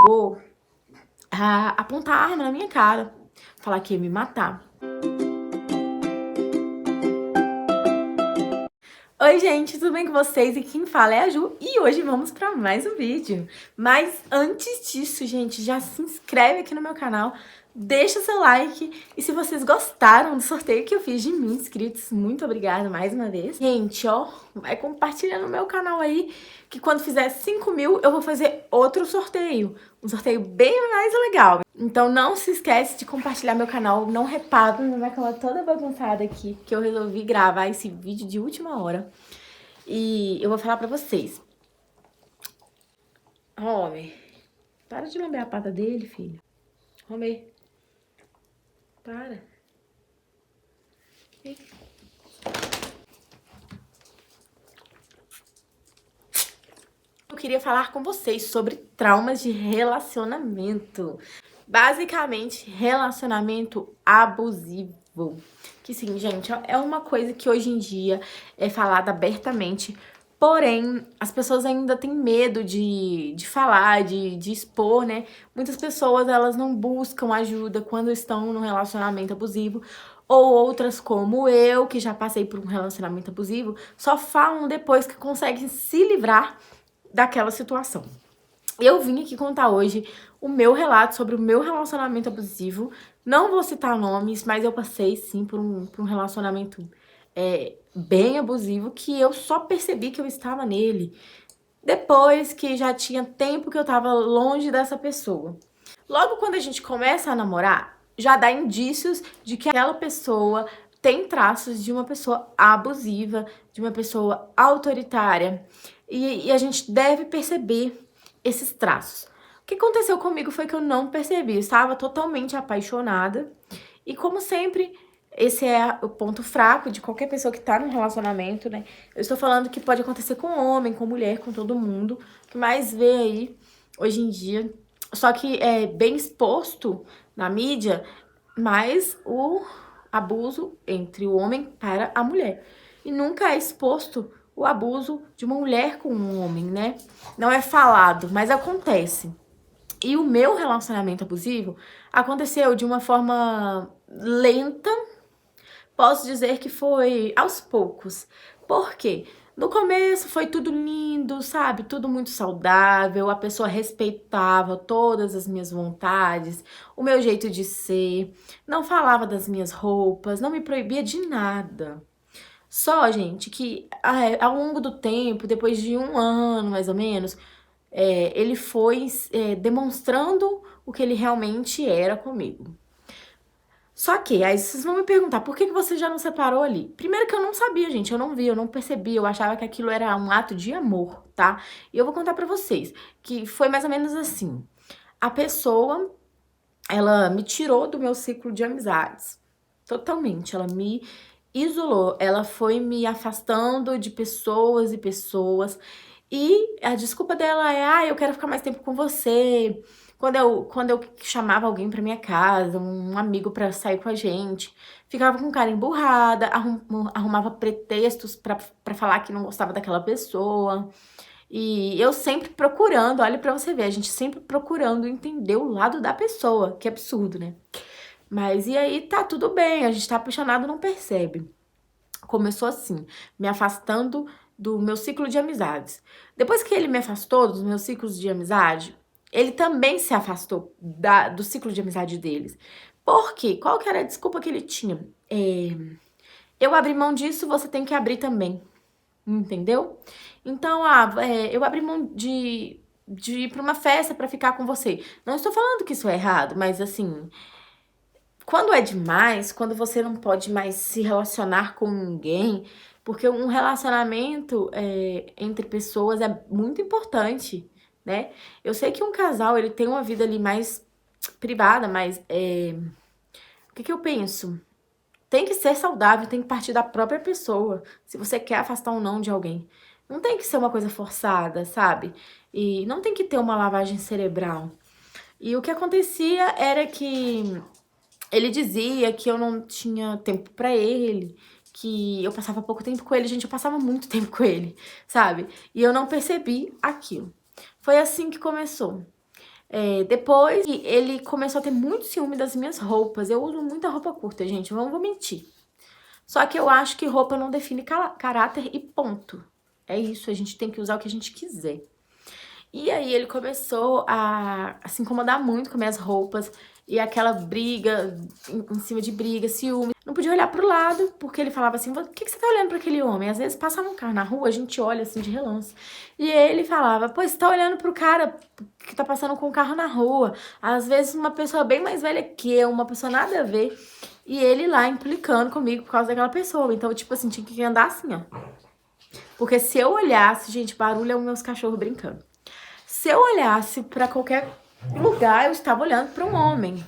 chegou a apontar a arma na minha cara, falar que ia me matar. Oi gente, tudo bem com vocês? E quem fala é a Ju e hoje vamos para mais um vídeo. Mas antes disso, gente, já se inscreve aqui no meu canal, deixa seu like e se vocês gostaram do sorteio que eu fiz de 1000 inscritos, muito obrigada mais uma vez. Gente, ó, vai compartilhando no meu canal aí que quando fizer 5000 eu vou fazer outro sorteio, um sorteio bem mais legal. Então não se esquece de compartilhar meu canal, não repara na minha cama toda bagunçada aqui, que eu resolvi gravar esse vídeo de última hora. E eu vou falar pra vocês. Homem, para de lamber a pata dele, filho. Homem, para. Eu queria falar com vocês sobre traumas de relacionamento. Basicamente, relacionamento abusivo. Que sim, gente, é uma coisa que hoje em dia é falada abertamente, porém, as pessoas ainda têm medo de falar, de expor, né? Muitas pessoas, elas não buscam ajuda quando estão num relacionamento abusivo, ou outras como eu, que já passei por um relacionamento abusivo, só falam depois que conseguem se livrar daquela situação. Eu vim aqui contar hoje o meu relato sobre o meu relacionamento abusivo. Não vou citar nomes, mas eu passei sim por um relacionamento bem abusivo, que eu só percebi que eu estava nele depois que já tinha tempo que eu estava longe dessa pessoa. Logo quando a gente começa a namorar, já dá indícios de que aquela pessoa tem traços de uma pessoa abusiva, de uma pessoa autoritária. E a gente deve perceber esses traços. O que aconteceu comigo foi que eu não percebi, eu estava totalmente apaixonada. E como sempre, esse é o ponto fraco de qualquer pessoa que tá num relacionamento, né? Eu estou falando que pode acontecer com homem, com mulher, com todo mundo. O que mais vê aí hoje em dia. Só que é bem exposto na mídia, mas o abuso entre o homem para a mulher. E nunca é exposto o abuso de uma mulher com um homem, né? Não é falado, mas acontece. E o meu relacionamento abusivo aconteceu de uma forma lenta. Posso dizer que foi aos poucos. Por quê? No começo foi tudo lindo, sabe? Tudo muito saudável, a pessoa respeitava todas as minhas vontades, o meu jeito de ser, não falava das minhas roupas, não me proibia de nada. Só, gente, que ao longo do tempo, depois de 1 ano mais ou menos, ele foi demonstrando o que ele realmente era comigo. Só que, aí vocês vão me perguntar, por que você já não separou ali? Primeiro que eu não sabia, gente, eu não vi, eu não percebi, eu achava que aquilo era um ato de amor, tá? E eu vou contar pra vocês, que foi mais ou menos assim. A pessoa, ela me tirou do meu ciclo de amizades, totalmente, ela me isolou, ela foi me afastando de pessoas e pessoas, e a desculpa dela é, eu quero ficar mais tempo com você. Quando eu chamava alguém pra minha casa, um amigo pra sair com a gente, ficava com cara emburrada, arrumava pretextos pra falar que não gostava daquela pessoa. E eu sempre procurando, olha pra você ver, a gente sempre procurando entender o lado da pessoa, que absurdo, né? Mas e aí tá tudo bem, a gente tá apaixonado, não percebe. Começou assim, me afastando do meu ciclo de amizades. Depois que ele me afastou dos meus ciclos de amizade, ele também se afastou do ciclo de amizade deles. Por quê? Qual que era a desculpa que ele tinha? Eu abri mão disso, você tem que abrir também. Entendeu? Então, eu abri mão de ir pra uma festa pra ficar com você. Não estou falando que isso é errado, mas assim, quando é demais, quando você não pode mais se relacionar com ninguém, porque um relacionamento entre pessoas é muito importante, né? Eu sei que um casal, ele tem uma vida ali mais privada, mas o que eu penso? Tem que ser saudável, tem que partir da própria pessoa, se você quer afastar ou não de alguém. Não tem que ser uma coisa forçada, sabe? E não tem que ter uma lavagem cerebral. E o que acontecia era que ele dizia que eu não tinha tempo pra ele, que eu passava pouco tempo com ele. Gente, eu passava muito tempo com ele, sabe? E eu não percebi aquilo. Foi assim que começou. Depois ele começou a ter muito ciúme das minhas roupas. Eu uso muita roupa curta, gente, não vou mentir. Só que eu acho que roupa não define caráter e ponto. É isso, a gente tem que usar o que a gente quiser. E aí ele começou a se incomodar muito com minhas roupas. E aquela briga, em cima de briga, ciúme. Não podia olhar pro lado, porque ele falava assim, por que você tá olhando pra aquele homem? Às vezes passava um carro na rua, a gente olha assim de relance. E ele falava, pô, você tá olhando pro cara que tá passando com o carro na rua. Às vezes uma pessoa bem mais velha que eu, uma pessoa nada a ver. E ele lá implicando comigo por causa daquela pessoa. Então, tipo assim, tinha que andar assim, ó. Porque se eu olhasse, gente, barulho é os meus cachorros brincando. Se eu olhasse pra qualquer lugar, eu estava olhando pra um homem,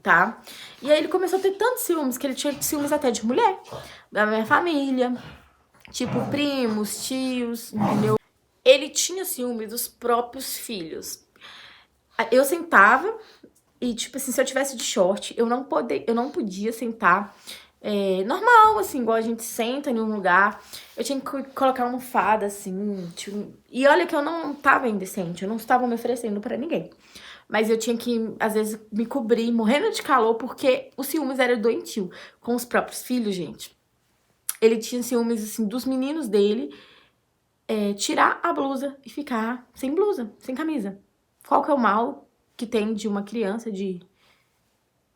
tá? E aí ele começou a ter tantos ciúmes, que ele tinha ciúmes até de mulher, da minha família, tipo primos, tios, entendeu? Ele tinha ciúme dos próprios filhos. Eu sentava e, tipo assim, se eu tivesse de short, eu não podia sentar normal, assim, igual a gente senta em um lugar. Eu tinha que colocar uma almofada, assim. E olha que eu não tava indecente, eu não estava me oferecendo pra ninguém. Mas eu tinha que, às vezes, me cobrir, morrendo de calor, porque o ciúmes era doentio. Com os próprios filhos, gente. Ele tinha ciúmes, assim, dos meninos dele, tirar a blusa e ficar sem blusa, sem camisa. Qual que é o mal que tem de uma criança de...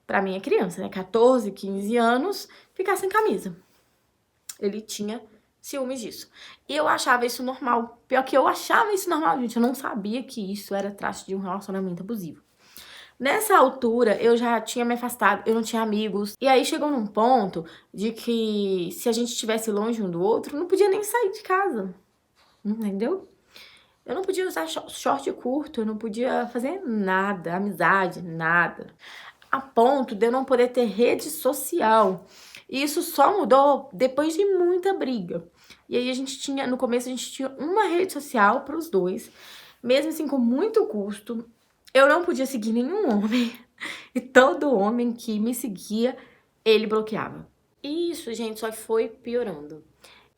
Pra mim é criança, né? 14, 15 anos, ficar sem camisa. Ele tinha ciúmes disso. E eu achava isso normal. Pior que eu achava isso normal, gente. Eu não sabia que isso era traço de um relacionamento abusivo. Nessa altura, eu já tinha me afastado, eu não tinha amigos. E aí chegou num ponto de que se a gente estivesse longe um do outro, não podia nem sair de casa. Entendeu? Eu não podia usar short curto, eu não podia fazer nada, amizade, nada. A ponto de eu não poder ter rede social. E isso só mudou depois de muita briga. E aí no começo a gente tinha uma rede social para os dois, mesmo assim com muito custo. Eu não podia seguir nenhum homem. E todo homem que me seguia, ele bloqueava. E isso, gente, só foi piorando.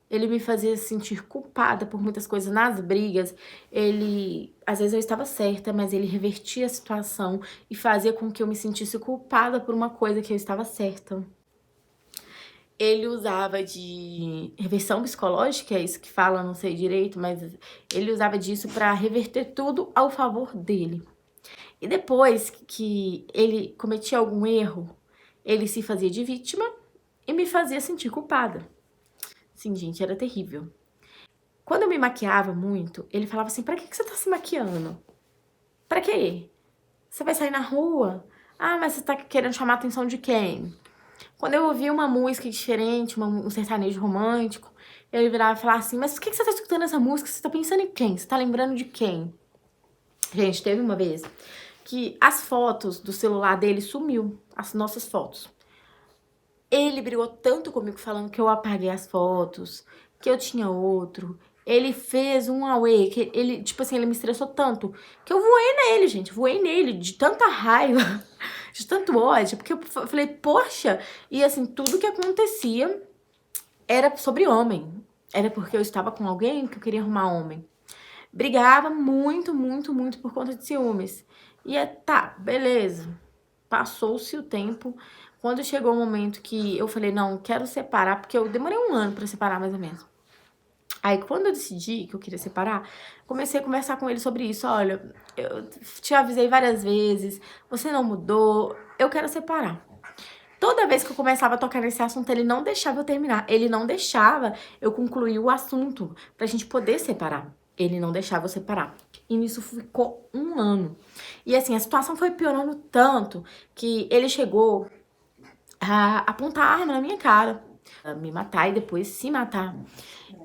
Ele me fazia sentir culpada por muitas coisas nas brigas. Às vezes eu estava certa, mas ele revertia a situação e fazia com que eu me sentisse culpada por uma coisa que eu estava certa. Ele usava de reversão psicológica, é isso que fala, não sei direito, mas ele usava disso para reverter tudo ao favor dele. E depois que ele cometia algum erro, ele se fazia de vítima e me fazia sentir culpada. Sim, gente, era terrível. Quando eu me maquiava muito, ele falava assim, pra que você tá se maquiando? Pra quê? Você vai sair na rua? Ah, mas você tá querendo chamar a atenção de quem? Quando eu ouvia uma música diferente, um sertanejo romântico, ele virava e falava assim, mas por que você tá escutando essa música? Você tá pensando em quem? Você tá lembrando de quem? Gente, teve uma vez que as fotos do celular dele sumiu, as nossas fotos. Ele brigou tanto comigo falando que eu apaguei as fotos, que eu tinha outro. Ele fez um away, que ele, tipo assim, ele me estressou tanto que eu voei nele, gente. Voei nele de tanta raiva, de tanto ódio, porque eu falei, poxa, e assim, tudo que acontecia era sobre homem. Era porque eu estava com alguém que eu queria arrumar homem. Brigava muito, muito, muito por conta de ciúmes. E tá, beleza. Passou-se o tempo. Quando chegou o momento que eu falei, não, quero separar, porque eu demorei um ano pra separar, mais ou menos. Aí, quando eu decidi que eu queria separar, comecei a conversar com ele sobre isso. Olha, eu te avisei várias vezes, você não mudou, eu quero separar. Toda vez que eu começava a tocar nesse assunto, ele não deixava eu terminar. Ele não deixava eu concluir o assunto pra gente poder separar. Ele não deixava eu separar. E nisso ficou um ano. E assim, a situação foi piorando tanto que ele chegou a apontar a arma na minha cara, a me matar e depois se matar.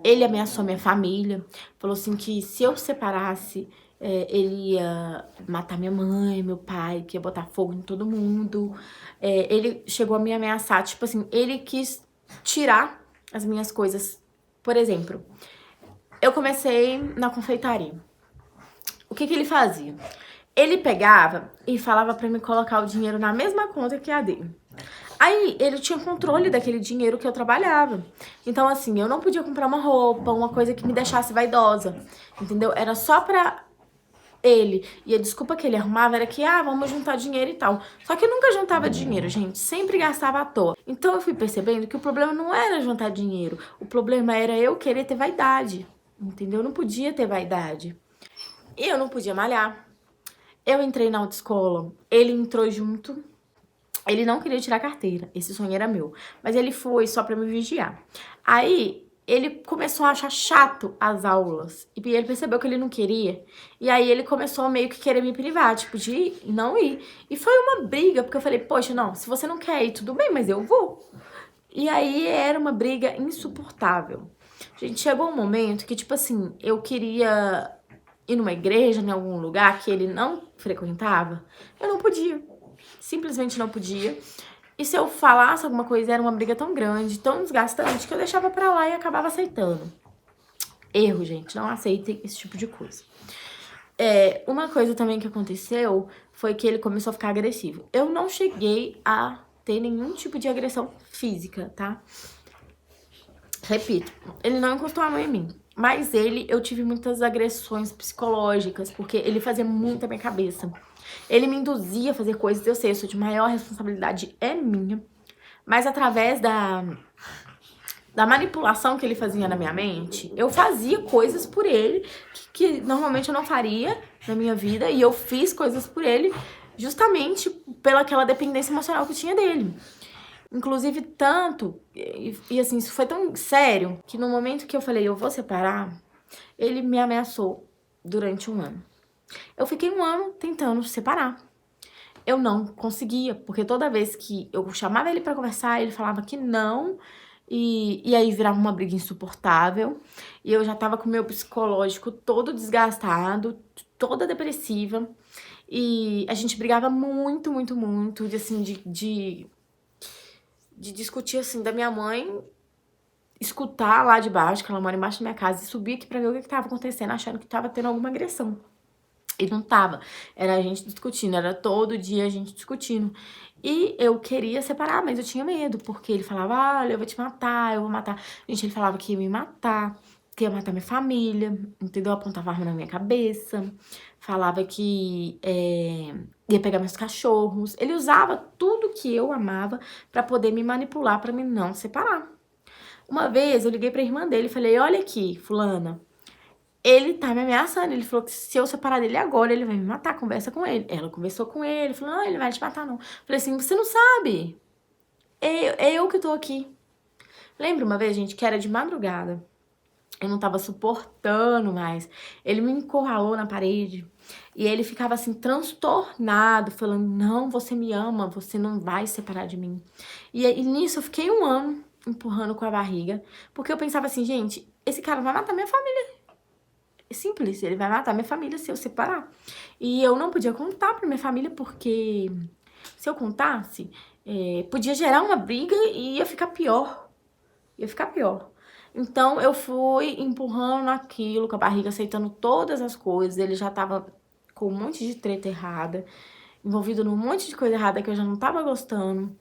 Ele ameaçou minha família, falou assim que se eu separasse, ele ia matar minha mãe, meu pai, que ia botar fogo em todo mundo. Ele chegou a me ameaçar, tipo assim, ele quis tirar as minhas coisas. Por exemplo, eu comecei na confeitaria. O que ele fazia? Ele pegava e falava pra me colocar o dinheiro na mesma conta que a dele. Aí, ele tinha controle daquele dinheiro que eu trabalhava. Então, assim, eu não podia comprar uma roupa, uma coisa que me deixasse vaidosa, entendeu? Era só pra ele. E a desculpa que ele arrumava era que, vamos juntar dinheiro e tal. Só que eu nunca juntava dinheiro, gente. Sempre gastava à toa. Então eu fui percebendo que o problema não era juntar dinheiro. O problema era eu querer ter vaidade. Entendeu? Eu não podia ter vaidade. E eu não podia malhar. Eu entrei na autoescola. Ele entrou junto. Ele não queria tirar carteira. Esse sonho era meu. Mas ele foi só pra me vigiar. Aí ele começou a achar chato as aulas. E ele percebeu que ele não queria. E aí ele começou a meio que querer me privar, tipo, de não ir. E foi uma briga, porque eu falei, poxa, não, se você não quer ir, tudo bem, mas eu vou. E aí era uma briga insuportável. Gente, chegou um momento que, tipo assim, eu queria ir numa igreja, em algum lugar que ele não frequentava. Eu não podia. Simplesmente não podia. E se eu falasse alguma coisa, era uma briga tão grande, tão desgastante, que eu deixava pra lá e acabava aceitando. Erro, gente. Não aceitem esse tipo de coisa. Uma coisa também que aconteceu foi que ele começou a ficar agressivo. Eu não cheguei a ter nenhum tipo de agressão física, tá? Repito, ele não encostou a mão em mim. Mas eu tive muitas agressões psicológicas, porque ele fazia muito a minha cabeça. Ele me induzia a fazer coisas, eu sei, eu sou de maior responsabilidade, é minha. Mas através da manipulação que ele fazia na minha mente, eu fazia coisas por ele que normalmente eu não faria na minha vida. E eu fiz coisas por ele justamente pela aquela dependência emocional que eu tinha dele. Inclusive, tanto, e assim, isso foi tão sério, que no momento que eu falei, eu vou separar, ele me ameaçou durante 1 ano. Eu fiquei 1 ano tentando separar. Eu não conseguia, porque toda vez que eu chamava ele pra conversar, ele falava que não, e aí virava uma briga insuportável, e eu já tava com o meu psicológico todo desgastado, toda depressiva, e a gente brigava muito, muito, muito, assim, de discutir, assim, da minha mãe escutar lá de baixo, que ela mora embaixo da minha casa, e subir aqui pra ver o que tava acontecendo, achando que tava tendo alguma agressão. E não tava. Era a gente discutindo, era todo dia a gente discutindo. E eu queria separar, mas eu tinha medo, porque ele falava, olha, eu vou te matar, eu vou matar. Gente, ele falava que ia me matar, que ia matar minha família, entendeu? Apontava arma na minha cabeça, falava que ia pegar meus cachorros. Ele usava tudo que eu amava pra poder me manipular, pra me não separar. Uma vez eu liguei pra irmã dele e falei, olha aqui, fulana, ele tá me ameaçando, ele falou que se eu separar dele agora, ele vai me matar, conversa com ele. Ela conversou com ele, falou, não, ele vai te matar não. Falei assim, você não sabe, é eu que tô aqui. Lembra uma vez, gente, que era de madrugada, eu não tava suportando mais, ele me encurralou na parede, e ele ficava assim, transtornado, falando, não, você me ama, você não vai separar de mim. E nisso eu fiquei 1 ano empurrando com a barriga, porque eu pensava assim, gente, esse cara vai matar minha família. É simples, ele vai matar minha família se eu separar. E eu não podia contar pra minha família, porque se eu contasse, podia gerar uma briga e ia ficar pior. Ia ficar pior. Então eu fui empurrando aquilo com a barriga, aceitando todas as coisas. Ele já tava com um monte de treta errada, envolvido num monte de coisa errada que eu já não tava gostando.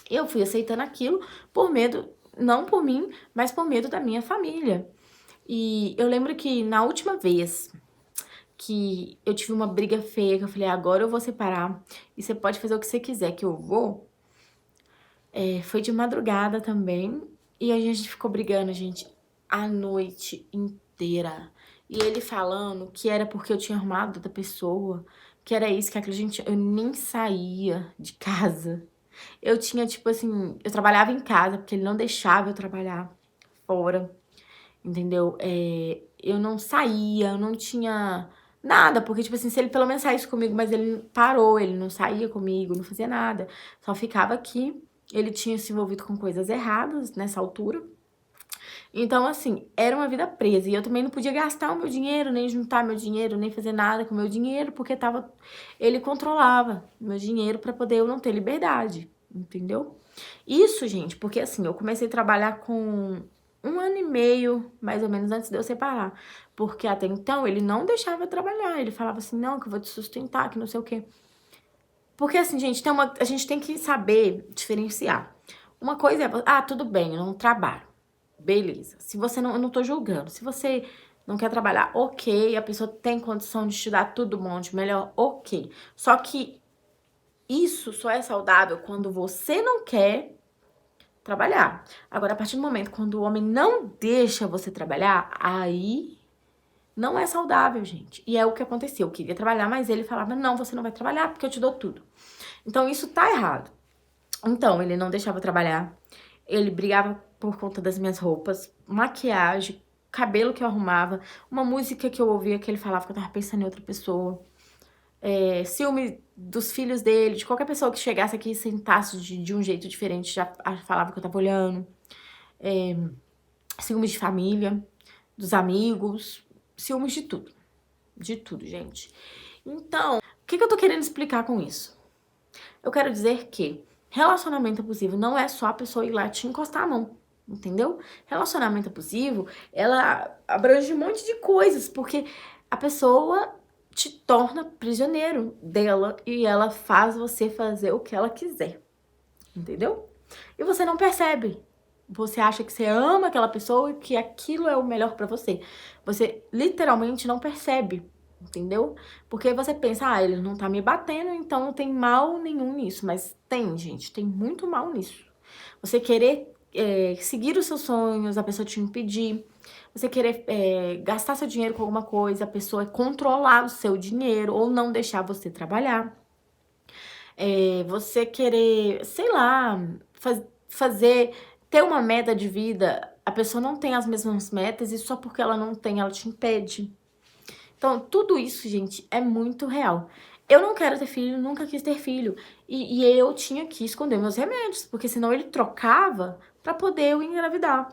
Eu fui aceitando aquilo por medo, não por mim, mas por medo da minha família. E eu lembro que na última vez que eu tive uma briga feia, que eu falei, agora eu vou separar, e você pode fazer o que você quiser, que eu vou, foi de madrugada também, e a gente ficou brigando, gente, a noite inteira. E ele falando que era porque eu tinha arrumado outra pessoa, que era isso, que aquilo, gente, eu nem saía de casa. Eu tinha, tipo assim, eu trabalhava em casa, porque ele não deixava eu trabalhar fora. Entendeu? Eu não saía, eu não tinha nada, porque, tipo assim, se ele pelo menos saísse comigo, mas ele parou, ele não saía comigo, não fazia nada, só ficava aqui. Ele tinha se envolvido com coisas erradas nessa altura. Então, assim, era uma vida presa. E eu também não podia gastar o meu dinheiro, nem juntar meu dinheiro, nem fazer nada com o meu dinheiro, porque ele controlava meu dinheiro pra poder eu não ter liberdade, entendeu? Isso, gente, porque assim, eu comecei a trabalhar com 1 ano e meio, mais ou menos, antes de eu separar. Porque até então ele não deixava eu trabalhar. Ele falava assim, não, que eu vou te sustentar, que não sei o quê. Porque assim, gente, a gente tem que saber diferenciar. Uma coisa é, tudo bem, eu não trabalho. Beleza. Se você não, eu não tô julgando. Se você não quer trabalhar, ok, a pessoa tem condição de estudar tudo bom, de melhor, ok. Só que isso só é saudável quando você não quer trabalhar. Agora, a partir do momento quando o homem não deixa você trabalhar, aí não é saudável, gente. E é o que aconteceu. Eu queria trabalhar, mas ele falava, não, você não vai trabalhar porque eu te dou tudo. Então, isso tá errado. Então, ele não deixava eu trabalhar. Ele brigava por conta das minhas roupas, maquiagem, cabelo que eu arrumava, uma música que eu ouvia que ele falava que eu tava pensando em outra pessoa. Ciúme dos filhos dele, de qualquer pessoa que chegasse aqui e sentasse de um jeito diferente, já falava que eu tava olhando. Ciúmes de família, dos amigos, ciúmes de tudo. De tudo, gente. Então, o que eu tô querendo explicar com isso? Eu quero dizer que relacionamento abusivo não é só a pessoa ir lá te encostar a mão, entendeu? Relacionamento abusivo, ela abrange um monte de coisas, porque a pessoa te torna prisioneiro dela e ela faz você fazer o que ela quiser, entendeu? E você não percebe. Você acha que você ama aquela pessoa e que aquilo é o melhor pra você. Você literalmente não percebe, entendeu? Porque você pensa, ah, ele não tá me batendo, então não tem mal nenhum nisso. Mas tem, gente, tem muito mal nisso. Você querer seguir os seus sonhos, a pessoa te impedir. Você querer gastar seu dinheiro com alguma coisa, a pessoa controlar o seu dinheiro ou não deixar você trabalhar. Você querer, sei lá, fazer, ter uma meta de vida, a pessoa não tem as mesmas metas e só porque ela não tem, ela te impede. Então, tudo isso, gente, é muito real. Eu não quero ter filho, nunca quis ter filho. E eu tinha que esconder meus remédios, porque senão ele trocava pra poder eu engravidar.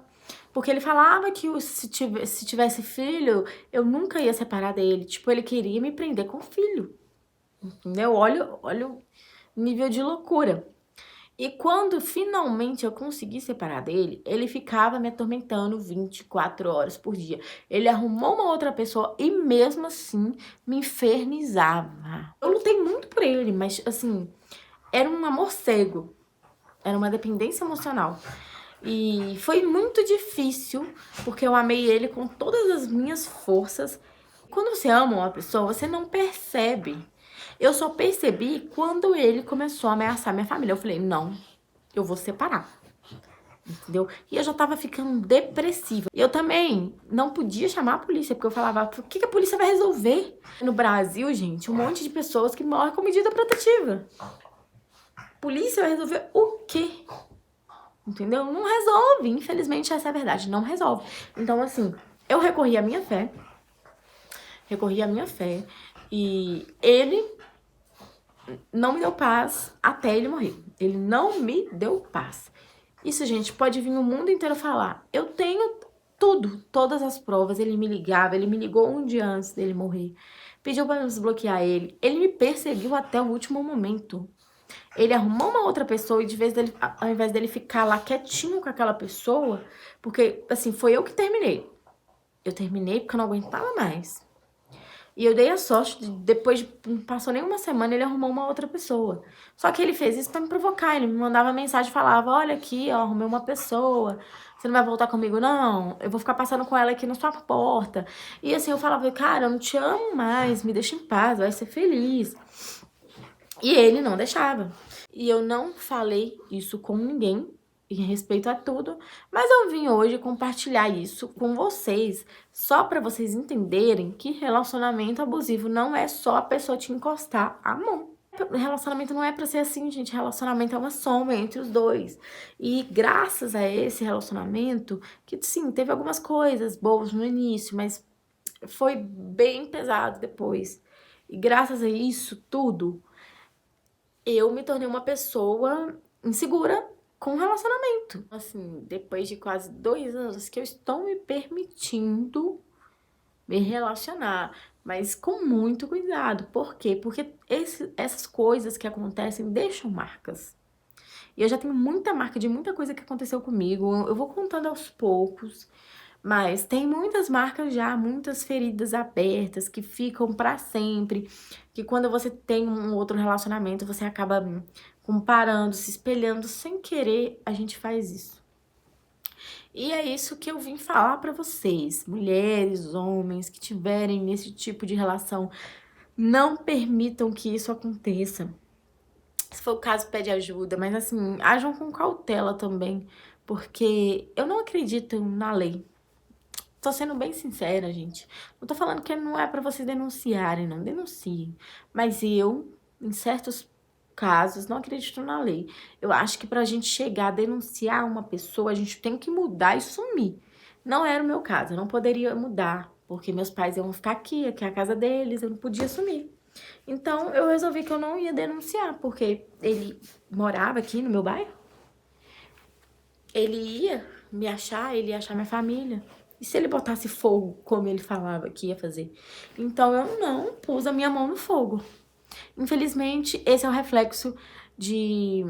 Porque ele falava que se tivesse filho, eu nunca ia separar dele. Tipo, ele queria me prender com o filho. Entendeu? Olha o nível de loucura. E quando finalmente eu consegui separar dele, ele ficava me atormentando 24 horas por dia. Ele arrumou uma outra pessoa e mesmo assim me infernizava. Eu lutei muito por ele, mas assim, era um amor cego. Era uma dependência emocional. E foi muito difícil, porque eu amei ele com todas as minhas forças. Quando você ama uma pessoa, você não percebe. Eu só percebi quando ele começou a ameaçar minha família. Eu falei, não, eu vou separar. Entendeu? E eu já tava ficando depressiva. E eu também não podia chamar a polícia, porque eu falava, o que a polícia vai resolver? No Brasil, gente, um monte de pessoas que morrem com medida protetiva. Polícia vai resolver o quê? Entendeu? Não resolve. Infelizmente, essa é a verdade. Não resolve. Então, assim, eu recorri à minha fé. E ele não me deu paz até ele morrer. Ele não me deu paz. Isso, gente, pode vir o mundo inteiro falar. Eu tenho tudo, todas as provas. Ele me ligava, ele me ligou um dia antes dele morrer. Pediu pra desbloquear ele. Ele me perseguiu até o último momento. Ele arrumou uma outra pessoa e ao invés dele ficar lá quietinho com aquela pessoa, porque, assim, foi eu que terminei. Eu terminei porque eu não aguentava mais. E eu dei a sorte, depois de não passou nem uma semana, ele arrumou uma outra pessoa. Só que ele fez isso pra me provocar. Ele me mandava mensagem e falava, olha aqui, ó, arrumei uma pessoa. Você não vai voltar comigo, não? Eu vou ficar passando com ela aqui na sua porta. E assim, eu falava, cara, eu não te amo mais, me deixa em paz, vai ser feliz. E ele não deixava. E eu não falei isso com ninguém, em respeito a tudo, mas eu vim hoje compartilhar isso com vocês, só pra vocês entenderem que relacionamento abusivo não é só a pessoa te encostar a mão. Relacionamento não é pra ser assim, gente. Relacionamento é uma soma entre os dois. E graças a esse relacionamento, que sim, teve algumas coisas boas no início, mas foi bem pesado depois. E graças a isso tudo, eu me tornei uma pessoa insegura com relacionamento. Assim, depois de quase 2 anos que eu estou me permitindo me relacionar, mas com muito cuidado. Por quê? Porque essas coisas que acontecem deixam marcas. E eu já tenho muita marca de muita coisa que aconteceu comigo. Eu vou contando aos poucos. Mas tem muitas marcas já, muitas feridas abertas que ficam pra sempre. Que quando você tem um outro relacionamento, você acaba comparando, se espelhando sem querer, a gente faz isso. E é isso que eu vim falar pra vocês, mulheres, homens que tiverem nesse tipo de relação, não permitam que isso aconteça. Se for o caso, pede ajuda, mas assim, ajam com cautela também, porque eu não acredito na lei. Tô sendo bem sincera, gente. Não tô falando que não é pra vocês denunciarem, não denunciem. Mas eu, em certos casos, não acredito na lei. Eu acho que pra gente chegar a denunciar uma pessoa, a gente tem que mudar e sumir. Não era o meu caso, eu não poderia mudar, porque meus pais iam ficar aqui é a casa deles, eu não podia sumir. Então, eu resolvi que eu não ia denunciar, porque ele morava aqui no meu bairro, ele ia me achar, ele ia achar minha família. E se ele botasse fogo, como ele falava que ia fazer? Então, eu não pus a minha mão no fogo. Infelizmente, esse é o reflexo de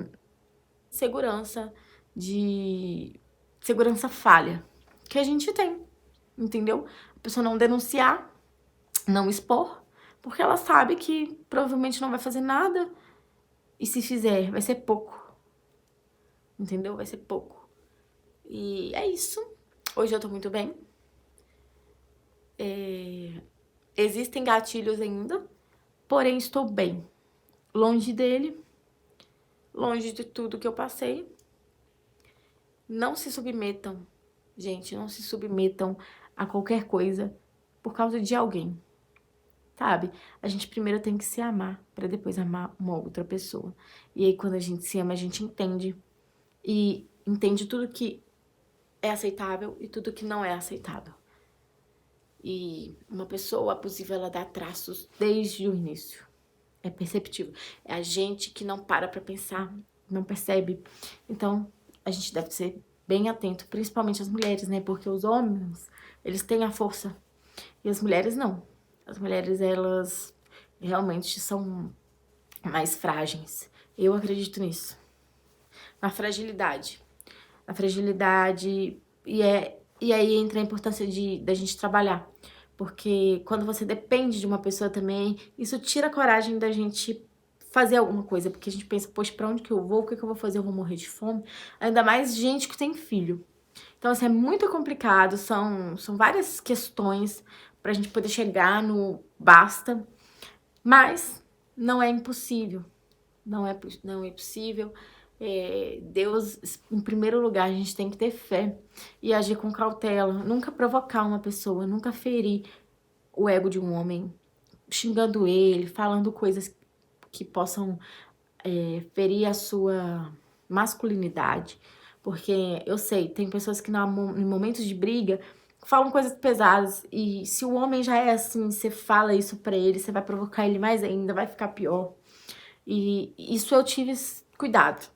segurança, de segurança falha que a gente tem, entendeu? A pessoa não denunciar, não expor, porque ela sabe que provavelmente não vai fazer nada e se fizer, vai ser pouco, entendeu? Vai ser pouco. E é isso. Hoje eu tô muito bem. Existem gatilhos ainda, porém estou bem. Longe dele, longe de tudo que eu passei. Não se submetam, gente, não se submetam a qualquer coisa por causa de alguém, sabe? A gente primeiro tem que se amar pra depois amar uma outra pessoa. E aí quando a gente se ama, a gente entende. E entende tudo que é aceitável e tudo que não é aceitável. E uma pessoa abusiva, ela dá traços desde o início. É perceptível. É a gente que não para pra pensar, não percebe. Então, a gente deve ser bem atento, principalmente as mulheres, né? Porque os homens, eles têm a força. E as mulheres não. As mulheres, elas realmente são mais frágeis. Eu acredito nisso. Na fragilidade. Na fragilidade. E aí entra a importância da gente trabalhar. Porque quando você depende de uma pessoa também, isso tira a coragem da gente fazer alguma coisa. Porque a gente pensa, poxa, pra onde que eu vou? O que que eu vou fazer? Eu vou morrer de fome? Ainda mais gente que tem filho. Então, assim, é muito complicado. São várias questões pra gente poder chegar no basta. Mas não é impossível. Não é impossível. Deus, em primeiro lugar, a gente tem que ter fé e agir com cautela. Nunca provocar uma pessoa, nunca ferir o ego de um homem, xingando ele, falando coisas que possam ferir a sua masculinidade. Porque eu sei, tem pessoas que em momentos de briga falam coisas pesadas e se o homem já é assim, você fala isso pra ele, você vai provocar ele mais ainda, vai ficar pior. E isso eu tive cuidado.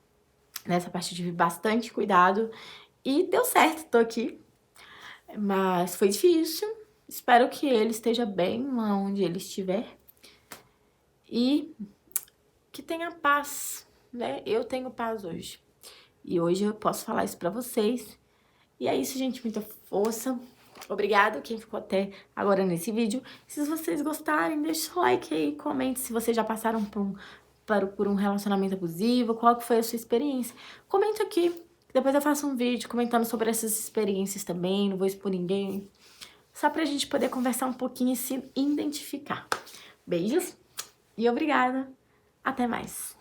Nessa parte eu tive bastante cuidado e deu certo, tô aqui. Mas foi difícil. Espero que ele esteja bem onde ele estiver. E que tenha paz, né? Eu tenho paz hoje. E hoje eu posso falar isso pra vocês. E é isso, gente. Muita força. Obrigada quem ficou até agora nesse vídeo. Se vocês gostarem, deixa o like aí, comente se vocês já passaram por um relacionamento abusivo, qual que foi a sua experiência. Comenta aqui, depois eu faço um vídeo comentando sobre essas experiências também, não vou expor ninguém. Só pra gente poder conversar um pouquinho e se identificar. Beijos e obrigada. Até mais.